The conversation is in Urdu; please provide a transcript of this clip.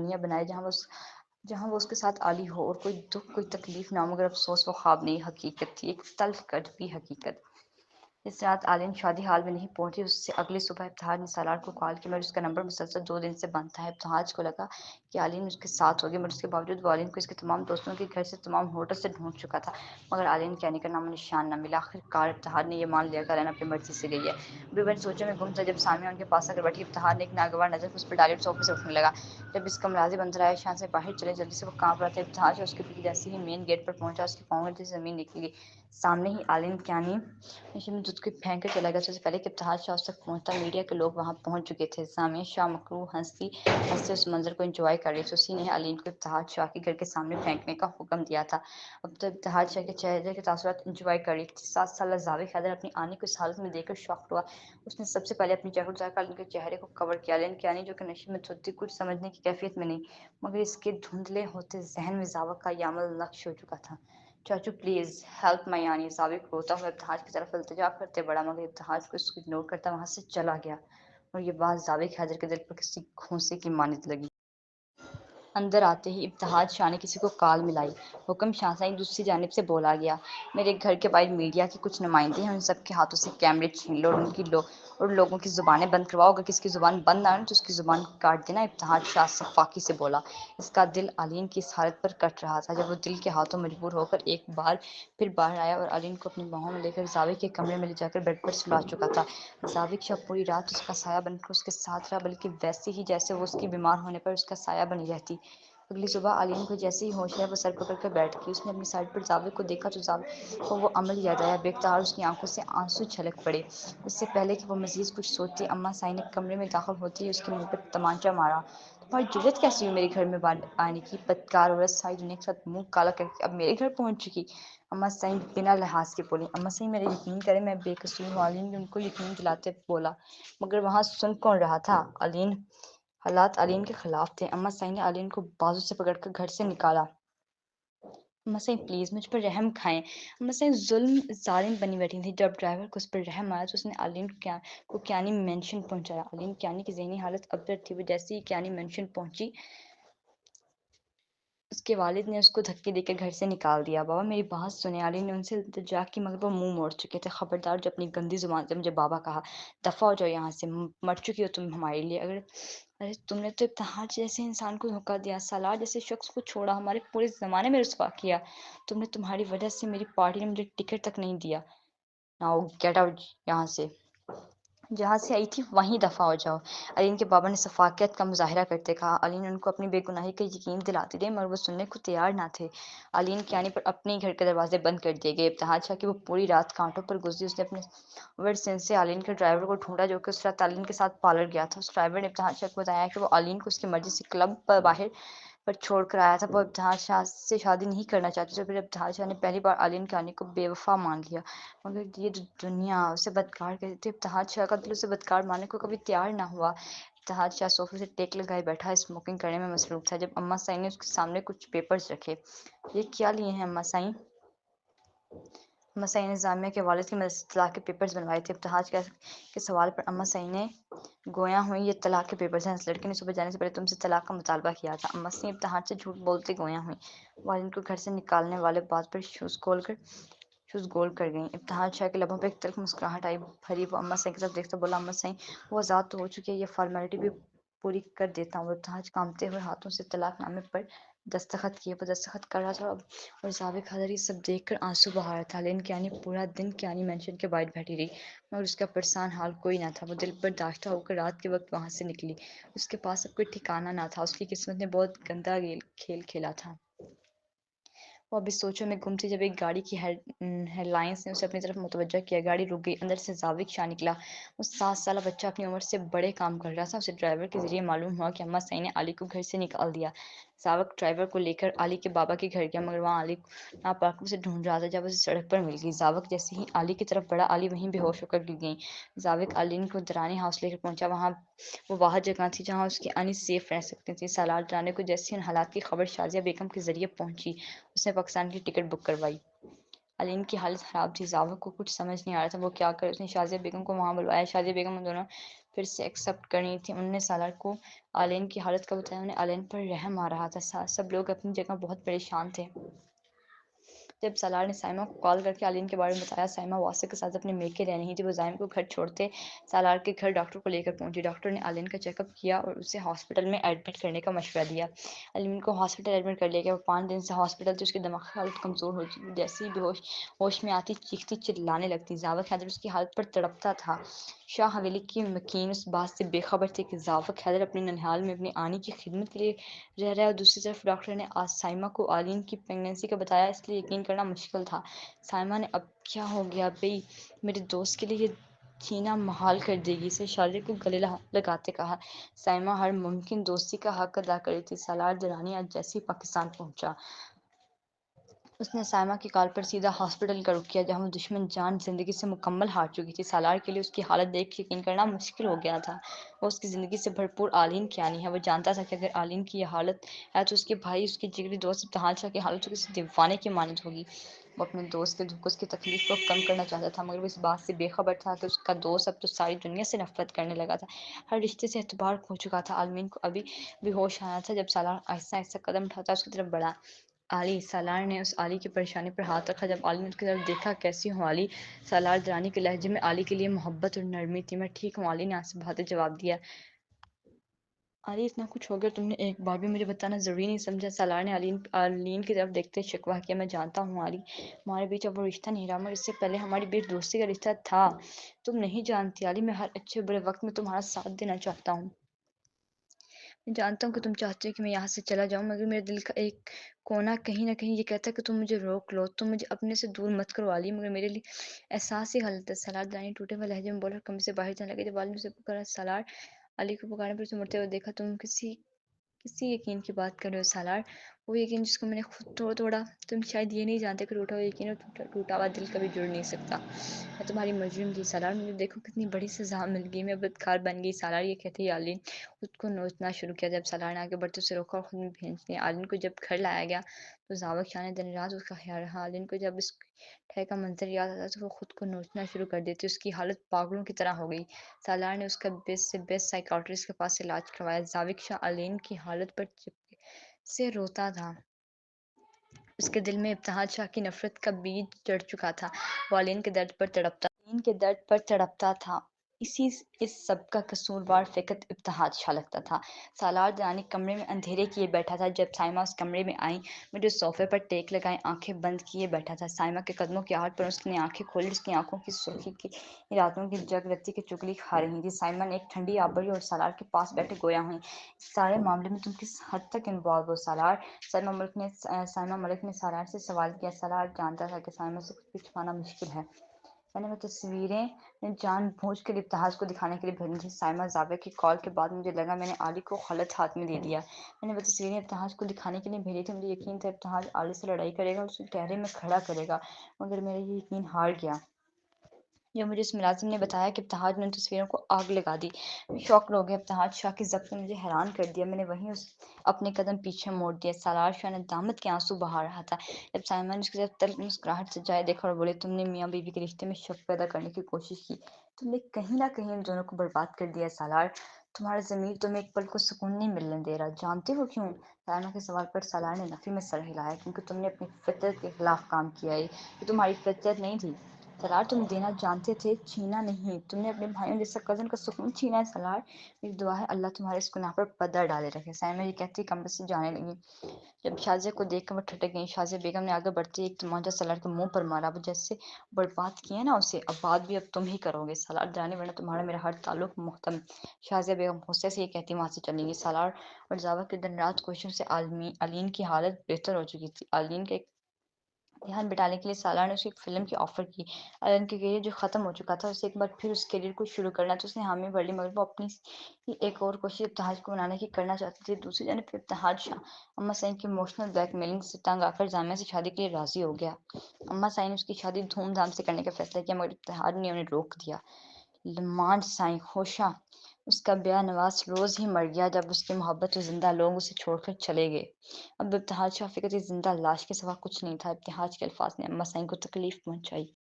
دنیا بنائے جہاں وہ اس کے ساتھ عالی ہو، اور کوئی دکھ کوئی تکلیف نہ ہو، مگر افسوس وہ خواب نہیں حقیقت تھی، ایک تلخ کڑوی حقیقت۔ اس رات عالین شادی ہال میں نہیں پہنچی، اس سے اگلی صبح ابتہاج نے سالار کو کال کی، مگر اس کا نمبر مسلسل 2 دن سے بند تھا۔ ابتہاج کو لگا کہ عالین اس کے ساتھ ہوگی، مگر اس کے باوجود وہ عالین کو اس کے تمام دوستوں کے گھر سے تمام ہوٹل سے ڈھونڈ چکا تھا، مگر عالین کے آنے کا نام و نشان نہ ملا۔ آخر کار ابتہاج نے یہ مان لیا کہ عالین اپنی مرضی سے گئی ہے۔ بیوبن سوچوں میں گم تھا جب سامیہ ان کے پاس آ کر بیٹھی۔ ابتہاج نے ایک ناگوار نظر اس پر ڈالی اور صوفے سے اٹھنے لگا۔ جب اس کا ملازم اندر آیا، شان سے باہر چلے، جلدی سے وہ کانپ رہا تھا۔ ابتہاج اس کے پیچھے جیسے ہی مین گیٹ پر پہنچا، اس کے پاؤں نیچے سے زمین نکلی، سامنے ہی عالین کیانی نشے میں دودھ کو پھینک کر چلا گیا۔ سب سے پہلے کہ ابتہاج شاہ اس تک پہنچتا، میڈیا کے لوگ وہاں پہنچ چکے تھے۔ سامیہ شاہ مکروہ ہنستے اس منظر کو انجوائے کر رہی تھی۔ اسی نے عالین کو ابتہاج شاہ کے گھر کے سامنے پھینکنے کا حکم دیا تھا۔ اب تو ابتہاج شاہ کے چہرے کے تاثرات انجوائے کر رہی تھی۔ 7 سالہ زاوق حیدر اپنی آنے کو اس حالت میں دیکھ کر شاک ہوا۔ اس نے سب سے پہلے اپنی جیکٹ اتار کر عالین کے چہرے کو کور کیا۔ عالین کیانی جو کہ نشے میں دھت تھی، کچھ سمجھنے کی کیفیت میں نہیں، مگر اس کے دھندلے ہوتے ذہن میں زاوق کا یہ عمل نقش ہو چکا تھا۔ چاچو پلیز ہیلپ مائی آنی۔ زاوق روتا ہوا ابتہاج کی طرف التجا کرتے بڑھا، مگر ابتہاج کو اس کو اگنور کرتا وہاں سے چلا گیا، اور یہ بات زاوق حیدر کے دل پر کسی گھونسے کی مانند لگی۔ اندر آتے ہی ابتہاج شاہ نے کسی کو کال ملائی۔ حکم شاہزائی دوسری جانب سے بولا گیا، میرے گھر کے باہر میڈیا کے کچھ نمائندے ہیں، ان سب کے ہاتھوں سے کیمرے چھین لو اور لوگوں کی زبانیں بند کرواؤ، اگر کسی کی زبان بند نہ ہو تو اس کی زبان کاٹ دینا۔ ابتہاج شاہ صفاقی سے بولا۔ اس کا دل عالین کی اس حالت پر کٹ رہا تھا، جب وہ دل کے ہاتھوں مجبور ہو کر ایک بار پھر باہر آیا اور عالین کو اپنی باہوں میں لے کر زاوق کے کمرے میں لے جا کر بیڈ پر سلا چکا تھا۔ زاوق شاہ پوری رات اس کا سایہ بن کر اس کے ساتھ رہا، بلکہ ویسے ہی جیسے وہ اس کی بیمار ہونے پر اس کا سایہ بنی رہتی۔ اگلی صبح عالین کو جیسے ہی ہوش آیا، وہ سر پکڑ کر بیٹھ گئی۔ اس نے اپنی سائڈ پر زاوق کو دیکھا تو زاوق کو وہ عمل یاد آیا۔ بے اختیار اس کی آنکھوں سے آنسو چھلک پڑے۔ اس سے پہلے کہ وہ مزید کچھ سوچتی، اماں سائیں نے کمرے میں داخل ہوتے ہی اس کے منہ پر تمانچہ مارا۔ تمہاری جرأت کیسی ہوئی میرے گھر میں آنے کی؟ بدکار عورت! ساری دنیا کے ساتھ منہ کالا کر کے اب میرے گھر پہنچ چکی؟ اماں سائیں بنا لحاظ کے بولی۔ اماں سائیں میرا یقین کریں، میں بے قصور ہوں۔ عالین نے ان کو یقین دلاتے بولا، مگر وہاں سن کون رہا تھا؟ حالات عالین کے خلاف تھے۔ اماں سائیں نے عالین کو بازو سے پکڑ کر گھر سے نکالا۔ اماں سائیں پلیز مجھ پر رحم کھائیں۔ اماں سائیں ظالم بنی بیٹھی تھیں۔ جب ڈرائیور کو اس پر رحم آیا تو اس نے عالین کو کیانی مینشن پہنچایا۔ عالین کیانی کی ذہنی حالت ابتر تھی۔ وہ جیسے ہی کیانی مینشن پہنچی، اس کے والد نے اس کو دھکے دے کر گھر سے نکال دیا۔ بابا میری بات سنیں۔ عالین نے ان سے التجا کی، مگر وہ منہ موڑ چکے تھے۔ خبردار، جو اپنی گندی زبان سے مجھے بابا کہا، دفع ہو جاؤ یہاں سے، مر چکی ہو تم ہمارے لیے۔ ارے تم نے تو ابتہاج جیسے انسان کو دھوکہ دیا، سالار جیسے شخص کو چھوڑا، ہمارے پورے زمانے میں رسوا کیا۔ تمہاری وجہ سے میری پارٹی نے مجھے ٹکٹ تک نہیں دیا۔ ناؤ گیٹ آؤٹ یہاں سے، جہاں سے آئی تھی وہیں دفع ہو جاؤ۔ عالین کے بابا نے شفقت کا مظاہرہ کرتے کہا۔ عالین ان کو اپنی بے گناہی کا یقین دلاتے رہے، مگر وہ سننے کو تیار نہ تھے۔ عالین کے آنے پر اپنے گھر کے دروازے بند کر دیے گئے۔ ابتہاج شاہ کی وہ پوری رات کانٹوں پر گزری۔ اس نے اپنے ورڈ سینس سے عالین کے ڈرائیور کو ڈھونڈا، جو کہ اس رات عالین کے ساتھ پارلر گیا تھا۔ اس ڈرائیور نے ابتہاج شاہ کو بتایا کہ وہ عالین کو اس کی مرضی سے کلب پر باہر پر چھوڑ کر آیا تھا۔ وہ ابتہاج شاہ سے شادی نہیں کرنا چاہتی تھی، اور پھر ابتہاج شاہ نے پہلی بار عالین کے آنے کو بے وفا مان لیا، مگر یہ دنیا اسے بدکار کہتی تھی۔ ابتہاج شاہ کا دل اسے بدکار ماننے کو کبھی تیار نہ ہوا۔ ابتہاج شاہ صوفے سے ٹیک لگائے بیٹھا اسموکنگ کرنے میں مصروف تھا، جب اماں سائیں نے اس کے سامنے کچھ پیپرز رکھے۔ یہ کیا لیے ہیں اماں سائیں؟ اماں سائیں نے زامیہ کے والد کی مدد سے طلاق کے پیپرز بنوائے تھے۔ ابتہاج کے سوال پر اماں سائیں نے گویا ہوئی، یہ طلاق کے پیپرز ہیں، اس لڑکے نے صبح جانے سے پہلے تم سے طلاق کا مطالبہ کیا تھا۔ اماں سائیں ابتہاج سے جھوٹ بولتے گویا ہوئی، والد کو گھر سے نکالنے والے بات پر شوز گول کر گئیں۔ ابتہاج شاہ کے لبوں پہ ایک تلخ مسکراہٹ آئی بھری۔ وہ اماں سائیں کی طرف دیکھتا بولا، اماں سائیں وہ آزاد تو ہو چکی ہے، یہ فارمیلٹی بھی پوری کر دیتا ہوں۔ ابتہاج کانپتے ہوئے ہاتھوں سے طلاق نامے پر دستخط کیے۔ وہ دستخط کر رہا تھا اور زاوق حیدر یہ سب دیکھ کر آنسو بہا رہا تھا۔ عالین کیانی پورا دن کیانی مینشن کے باہر بیٹھی رہی، مگر اس کا پرسان حال کوئی نہ تھا۔ وہ دل برداشتہ ہو کر رات کے وقت وہاں سے نکلی۔ اس کے پاس اب کوئی ٹھکانہ نہ تھا، اس کی قسمت نے بہت گندا کھیل کھیلا تھا۔ وہ اب اس سوچوں میں گم تھی جب ایک گاڑی کی ہیڈ لائنز نے اسے اپنی طرف متوجہ کیا۔ گاڑی رک گئی، اندر سے زاوق شاہ نکلا۔ وہ 7 سالہ بچہ اپنی عمر سے بڑے کام کر رہا تھا۔ اسے ڈرائیور کے ذریعے معلوم ہوا کہ اماں سائیں نے علی کو گھر سے نکال دیا۔ زاوق ڈرائیور کو لے کر علی کے بابا کے گھر گیا، مگر وہاں علی نہ پا کر اسے ڈھونڈ رہا تھا۔ جب اسے سڑک پر مل گئی، زاوق جیسے ہی علی کی طرف بڑھا، علی وہیں بے ہوش ہو کر گر گئی۔ زاوق عالین کو درانی ہاؤس لے کر پہنچا۔ وہ واحد جگہ تھی جہاں اس کی آنی سیف رہ سکتی تھی۔ سالار درانے کو جیسے ہی ان حالات کی خبر شازیہ بیگم کے ذریعے پہنچی، اس نے پاکستان کی ٹکٹ بک کروائی۔ عالین کی حالت خراب تھی، زاوق کو کچھ سمجھ نہیں آ رہا تھا وہ کیا کرے۔ اس نے شازیہ بیگم کو وہاں بلوایا۔ شازیہ بیگم ان دونوں پھر سے ایکسیپٹ کرنی تھی۔ انہوں نے سالار کو آلین کی حالت کا بتایا، انہیں آلین پر رحم آ رہا تھا۔ سب لوگ اپنی جگہ بہت پریشان تھے۔ جب سالار نے سائمہ کو کال کر کے آلین کے بارے میں بتایا، سائمہ واسق کے ساتھ اپنے میکے رہ رہی تھی۔ وہ زائم کو گھر چھوڑتے سالار کے گھر ڈاکٹر کو لے کر پہنچی۔ ڈاکٹر نے آلین کا چیک اپ کیا اور اسے ہاسپٹل میں ایڈمٹ کرنے کا مشورہ دیا۔ آلین کو ہاسپٹل ایڈمٹ کر لیا گیا۔ وہ 5 دن سے ہاسپٹل تھی۔ اس کی دماغی حالت کمزور ہو چکی، جیسے ہی ہوش میں آتی چیختی چلانے لگتی۔ ضابط حیدر اس کی حالت پر تڑپتا تھا۔ شاہ حویلی کی مکین اس بات سے بے خبر تھے کہ ضابط حیدر اپنے ننھیال میں اپنی آنی کی خدمت کے لیے رہ رہا ہے، اور دوسری طرف ڈاکٹر نے آج سائمہ کو آلین کی پریگنینسی کا بتایا، اس لیے یقین کرنا مشکل تھا۔ سائمہ نے اب کیا ہو گیا بھئی، میرے دوست کے لیے یہ جینا محال کر دے گی، اسے شادی کو گلے لگاتے کہا۔ سائمہ ہر ممکن دوستی کا حق ادا کر رہی تھی۔ سالار درانی آج جیسے ہی پاکستان پہنچا، اس نے سائمہ کی کال پر سیدھا ہاسپٹل کا رخ کیا، جہاں وہ دشمن جان زندگی سے مکمل ہار چکی تھی۔ سالار کے لیے اس کی حالت دیکھ کے یقین کرنا مشکل ہو گیا تھا۔ وہ اس کی زندگی سے بھرپور آلین کی آنی ہے۔ وہ جانتا تھا کہ اگر آلین کی یہ حالت ہے تو اس کے بھائی، اس کے جگری دوست ابتہال شاہ کی حالت کسی دیوانے کی مانند ہوگی۔ وہ اپنے دوست کے دکھ، اس کی تکلیف کو کم کرنا چاہتا تھا، مگر وہ اس بات سے بے خبر تھا کہ اس کا دوست اب تو ساری دنیا سے نفرت کرنے لگا تھا، ہر رشتے سے اعتبار کھو چکا تھا۔ عالمین کو ابھی بھی ہوش آیا تھا جب سالار آہستہ آہستہ قدم اٹھاتا اس کی طرف بڑھا۔ علی، سالار نے اس علی کی پریشانی پر ہاتھ رکھا۔ جب علی نے اس کی طرف دیکھا، کیسی ہوں علی؟ سالار درانی کے لہجے میں علی کے لیے محبت اور نرمی تھی۔ میں ٹھیک ہوں، علی نے آنسو بہاتے جواب دیا۔ علی، اتنا کچھ ہو گیا، تم نے ایک بار بھی مجھے بتانا ضروری نہیں سمجھا؟ سالار نے علین کی طرف دیکھتے شکوہ کیا۔ میں جانتا ہوں علی، ہمارے بیچ اب وہ رشتہ نہیں رہا، مگر اس سے پہلے ہماری بیچ دوستی کا رشتہ تھا۔ تم نہیں جانتی علی، میں ہر اچھے برے وقت میں تمہارا ساتھ دینا چاہتا ہوں۔ میں جانتا ہوں کہ تم چاہتے ہو کہ میں یہاں سے چلا جاؤں، مگر میرے دل کا ایک کونا کہیں نہ کہیں یہ کہتا ہے کہ تم مجھے روک لو، تم مجھے اپنے سے دور مت کرو علی، مگر میرے لیے احساس ہی غلط ہے۔ سالار درانی ٹوٹے ہوئے لہجے میں بولا، کمرے سے باہر جانے لگے۔ جب علی نے اسے پکارا، سالار علی کو پکارنے پر اسے مڑتے ہوئے دیکھا۔ تم کسی یقین کی بات کر رہے ہو سالار؟ وہ یقین جس کو میں نے خود توڑا۔ تم شاید یہ نہیں جانتے کہ ٹوٹا ہوا یقین اور ٹوٹا ہوا دل کبھی جڑ نہیں سکتا۔ میں تمہاری مجرم تھی سالار، مجھے دیکھو کتنی بڑی سزا مل گئی، میں بدکار بن گئی۔ سالار یہ کہتے ہی عالین خود کو نوچنا شروع کیا۔ جب سالار نے آگے بڑھتے اسے روکا اور خود میں بھیج دیا۔ عالین کو جب گھر لایا گیا تو ضابط شاہ نے دن رات اس کا خیال رکھا۔ عالین کو جب اس ٹھے کا منظر یاد آتا تو وہ خود کو نوچنا شروع کر دیتی، اس کی حالت پاگلوں کی طرح ہو گئی۔ سالار نے اس کا بیسٹ سے بیسٹ سائیکاٹرسٹ کے پاس علاج کروایا۔ ضابط شاہ عالین کی حالت پر چپکے سے روتا تھا۔ اس کے دل میں ابتہال شاہ کی نفرت کا بیج جڑ چکا تھا۔ وہ عالین کے درد پر تڑپتا تھا۔ اس سب کا قصوروار فقط ابتہال شاہ لگتا تھا۔ سالار درانی کمرے میں اندھیرے کیے بیٹھا تھا۔ جب سائمہ اس کمرے میں آئی، مجھے صوفے پر ٹیک لگائے آنکھیں بند کیے بیٹھا تھا۔ سائمہ کے قدموں کی آہٹ پر اس نے آنکھیں کھولی، اس کی آنکھوں کی سرخی کی راتوں کی جگ رتی کی چگلی کھا رہی تھی۔ سائمہ نے ایک ٹھنڈی آہ بھری اور سالار کے پاس بیٹھے گویا ہوئی، اس سارے معاملے میں تم کس حد تک انوالو ہو سالار؟ سائمہ ملک نے سالار سے سوال کیا۔ سالار جانتا تھا کہ سائمہ سے کچھ بھی چھپانا مشکل ہے۔ میں نے وہ تصویریں جان بوجھ کر ابتہاج کو دکھانے کے لیے بھیجی تھی سائمہ، ضابط کی کال کے بعد مجھے لگا میں نے علی کو غلط ہاتھ میں دے دیا۔ میں نے وہ تصویریں ابتہاج کو دکھانے کے لیے بھیجی تھی، مجھے یقین تھا ابتہاج علی سے لڑائی کرے گا اور اسے ٹہرے میں کھڑا کرے گا، مگر میرا یہ یقین ہار گیا جب مجھے اس ملازم نے بتایا کہ ابتہاج نے ان تصویروں کو آگ لگا دی۔ میں شاکڈ ہو گیا۔ ابتہاج شاہ کی ضبط نے مجھے حیران کر دیا۔ میں نے وہیں اپنے قدم پیچھے موڑ دیا۔ سالار شاہ ندامت کے آنسو بہا رہا تھا۔ جب سائمہ نے اس کی طرف تلخ مسکراہٹ سے جائے دیکھا اور بولے، تم نے میاں بیوی کے رشتے میں شک پیدا کرنے کی کوشش کی، تم نے کہیں نہ کہیں ان دونوں کو برباد کر دیا سالار، تمہارا ضمیر تمہیں ایک پل کو سکون نہیں ملنے دے رہا، جانتے ہو کیوں؟ سائمہ کے سوال پر سالار نے نفی میں سر ہلایا، کیونکہ تم نے اپنی فطرت کے خلاف کام کیا ہے، یہ تمہاری فطرت نہیں تھی سالار، تم دینا جانتے تھے، چھینا نہیں۔ تم نے اپنے بھائیوں جیسا کزن کا سکون چھینا ہے سالار، میری دعا ہے اللہ تمہارے اس گناہ پر پردہ ڈالے رکھے۔ سائمہ یہ کہتی کمرے سے جانے لگی۔ جب شازیہ کو دیکھ کر وہ ٹھٹک گئی، شازیہ بیگم نے آگے بڑھتے ایک تمانچہ سالار کے منہ پر مارا، اب جیسے برباد کیا نا اسے، اب بات بھی اب تم ہی کرو گے سالار درانی، ورنہ تمہارا میرا ہر تعلق مختم۔ شازیہ بیگم غصے سے یہ کہتی وہاں سے چلی گئی۔ سالار اور ضابط کی دن رات کوششوں سے علین کی حالت بہتر ہو چکی تھی۔ علین کا ایک دھیان بٹانے کے لیے سالار نے اسے ایک فلم کی آفر کی۔ علین کا کیریئر جو ختم ہو چکا تھا، اسے ایک بار پھر اس کیریئر کو شروع کرنا تھا۔ اس نے حامی بھر لی، مگر وہ اپنی ہی ایک اور کوشش ابتہاج کو منانے کی کرنا چاہتی تھی۔ دوسری جانب ابتہاج شاہ اماں سعین کی ایموشنل بلیک میلنگ سے تنگ آ کر جامعہ سے شادی کے لیے راضی ہو گیا۔ اماں سعین نے اس کی شادی دھوم دھام سے کرنے کا فیصلہ کیا، مگر ابتہاج نے انہیں روک دیا۔ لمانڈ سائیں خوشا، اس کا بیاہ نواز روز ہی مر گیا جب اس کے محبت و زندہ لوگ اسے چھوڑ کر چلے گئے۔ اب ابتہاج شاہ فقط ایک زندہ لاش کے سوا کچھ نہیں تھا۔ ابتہاج کے الفاظ نے اماں سعین کو تکلیف پہنچائی۔